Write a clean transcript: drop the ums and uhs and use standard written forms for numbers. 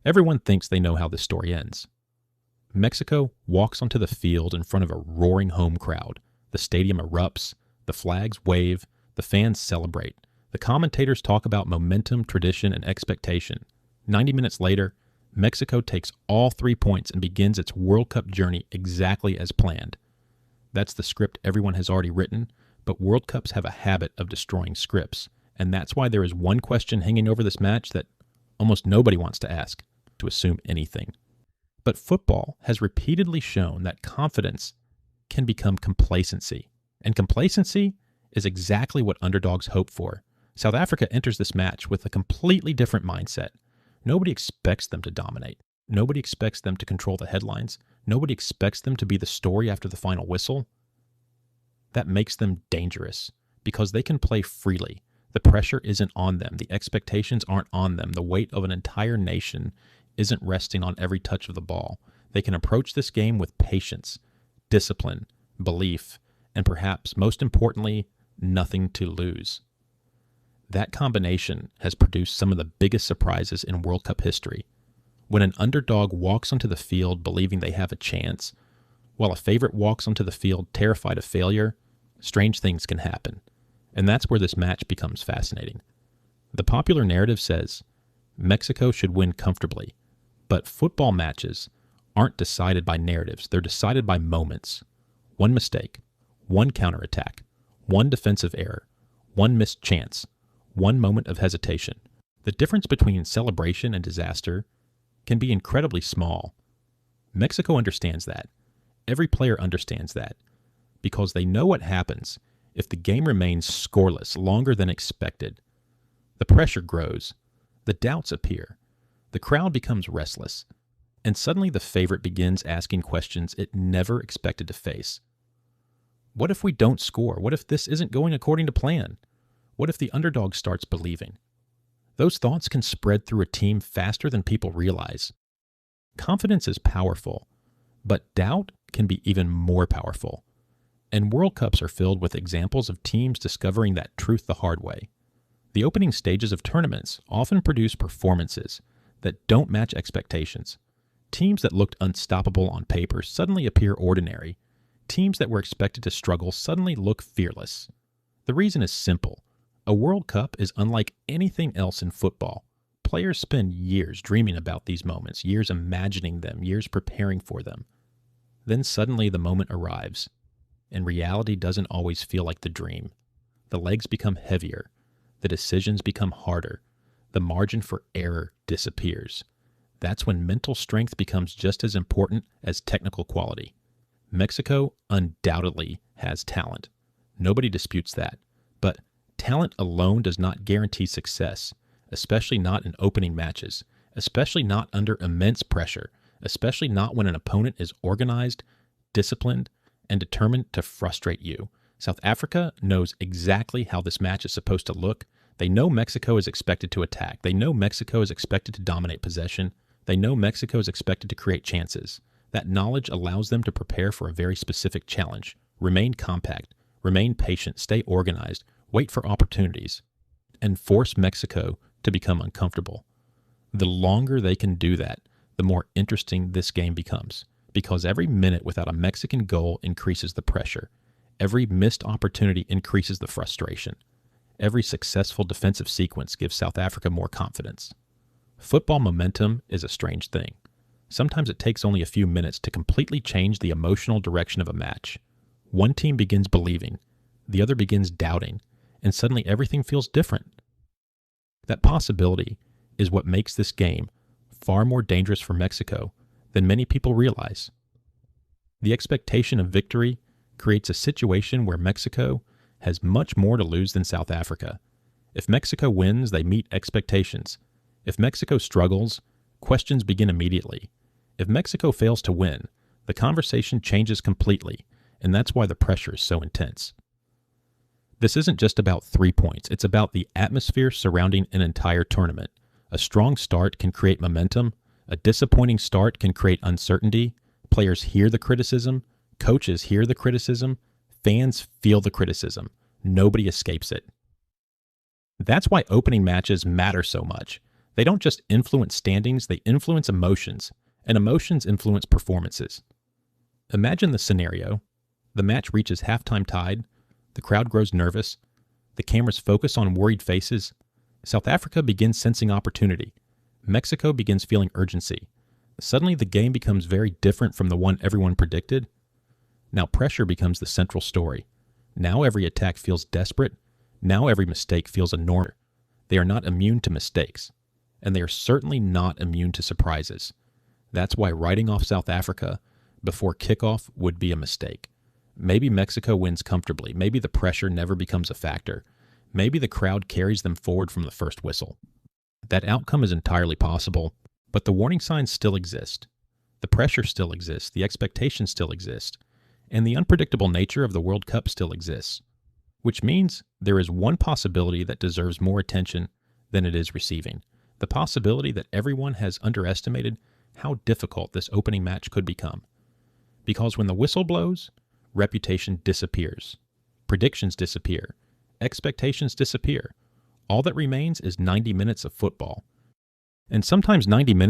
Everyone thinks they know how this story ends. Mexico walks onto the field in front of a roaring home crowd. The stadium erupts, the flags wave, the fans celebrate. The commentators talk about momentum, tradition, and expectation. 90 minutes later, Mexico takes all 3 points and begins its World Cup journey exactly as planned. That's the script everyone has already written, but World Cups have a habit of destroying scripts, and that's why there is one question hanging over this match that almost nobody wants to ask, to assume anything. But football has repeatedly shown that confidence can become complacency, and complacency is exactly what underdogs hope for. South Africa enters this match with a completely different mindset. Nobody expects them to dominate. Nobody expects them to control the headlines. Nobody expects them to be the story after the final whistle. That makes them dangerous because they can play freely. The pressure isn't on them. The expectations aren't on them. The weight of an entire nation isn't resting on every touch of the ball. They can approach this game with patience, discipline, belief, and perhaps, most importantly, nothing to lose. That combination has produced some of the biggest surprises in World Cup history. When an underdog walks onto the field believing they have a chance, while a favorite walks onto the field terrified of failure, strange things can happen. And that's where this match becomes fascinating. The popular narrative says Mexico should win comfortably, but football matches aren't decided by narratives. They're decided by moments. One mistake, one counterattack, one defensive error, one missed chance, one moment of hesitation. The difference between celebration and disaster can be incredibly small. Mexico understands that. Every player understands that, because they know what happens if the game remains scoreless longer than expected. The pressure grows, the doubts appear, the crowd becomes restless, and suddenly the favorite begins asking questions it never expected to face. What if we don't score? What if this isn't going according to plan? What if the underdog starts believing? Those thoughts can spread through a team faster than people realize. Confidence is powerful, but doubt can be even more powerful. And World Cups are filled with examples of teams discovering that truth the hard way. The opening stages of tournaments often produce performances that don't match expectations. Teams that looked unstoppable on paper suddenly appear ordinary. Teams that were expected to struggle suddenly look fearless. The reason is simple. A World Cup is unlike anything else in football. Players spend years dreaming about these moments, years imagining them, years preparing for them. Then suddenly the moment arrives, and reality doesn't always feel like the dream. The legs become heavier, the decisions become harder, the margin for error disappears. That's when mental strength becomes just as important as technical quality. Mexico undoubtedly has talent. Nobody disputes that. But talent alone does not guarantee success, especially not in opening matches, especially not under immense pressure, especially not when an opponent is organized, disciplined, and determined to frustrate you. South Africa knows exactly how this match is supposed to look. They know Mexico is expected to attack. They know Mexico is expected to dominate possession. They know Mexico is expected to create chances. That knowledge allows them to prepare for a very specific challenge. Remain compact, remain patient, stay organized, wait for opportunities, and force Mexico to become uncomfortable. The longer they can do that, the more interesting this game becomes, because every minute without a Mexican goal increases the pressure. Every missed opportunity increases the frustration. Every successful defensive sequence gives South Africa more confidence. Football momentum is a strange thing. Sometimes it takes only a few minutes to completely change the emotional direction of a match. One team begins believing, the other begins doubting, and suddenly everything feels different. That possibility is what makes this game far more dangerous for Mexico than many people realize. The expectation of victory creates a situation where Mexico has much more to lose than South Africa. If Mexico wins, they meet expectations. If Mexico struggles, questions begin immediately. If Mexico fails to win, the conversation changes completely, and that's why the pressure is so intense. This isn't just about 3 points, it's about the atmosphere surrounding an entire tournament. A strong start can create momentum, a disappointing start can create uncertainty, players hear the criticism, coaches hear the criticism, fans feel the criticism. Nobody escapes it. That's why opening matches matter so much. They don't just influence standings, they influence emotions, and emotions influence performances. Imagine the scenario. The match reaches halftime tied, the crowd grows nervous, the cameras focus on worried faces, South Africa begins sensing opportunity, Mexico begins feeling urgency. Suddenly the game becomes very different from the one everyone predicted. Now pressure becomes the central story. Now every attack feels desperate. Now every mistake feels enormous. They are not immune to mistakes, and they are certainly not immune to surprises. That's why writing off South Africa before kickoff would be a mistake. Maybe Mexico wins comfortably. Maybe the pressure never becomes a factor. Maybe the crowd carries them forward from the first whistle. That outcome is entirely possible, but the warning signs still exist. The pressure still exists. The expectations still exist. And the unpredictable nature of the World Cup still exists. Which means there is one possibility that deserves more attention than it is receiving. The possibility that everyone has underestimated how difficult this opening match could become. Because when the whistle blows, reputation disappears. Predictions disappear. Expectations disappear. All that remains is 90 minutes of football. And sometimes 90 minutes